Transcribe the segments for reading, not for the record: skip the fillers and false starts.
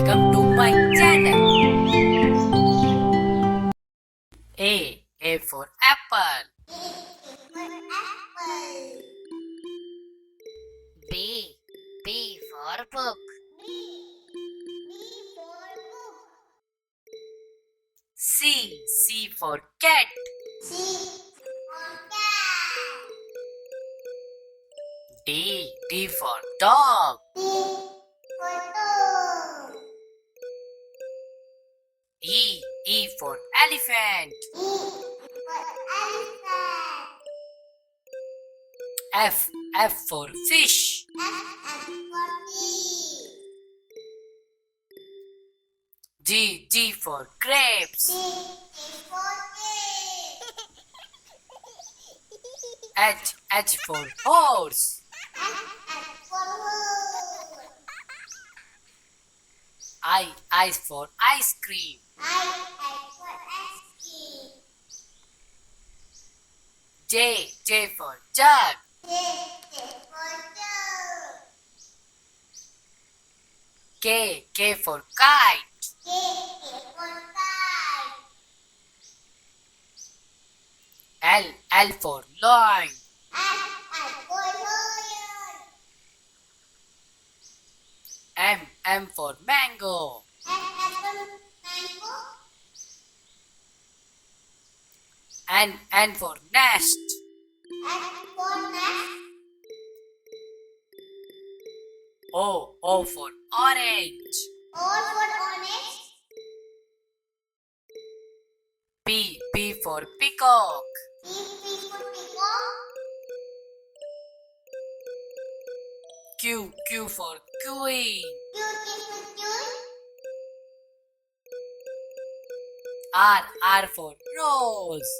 welcome to my channel. A for apple. B for book. C for cat. D for dog. E for elephant. F for fish. G for grapes. H for horse. I for ice cream. J for jug. K for kite. L for lion. M for mango. N for nest. O for orange. P for peacock. Q for queen. R for rose.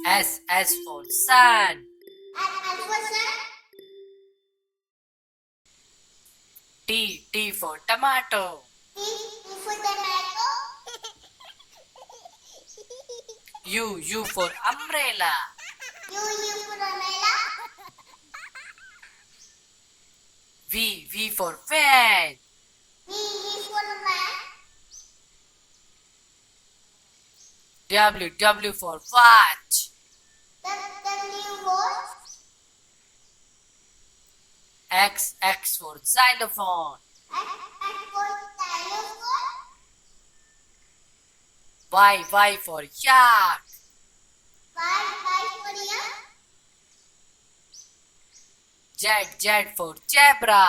S for sun. T for tomato. U for umbrella. V for van. W for watch. X for xylophone. Y for yak. Z for zebra.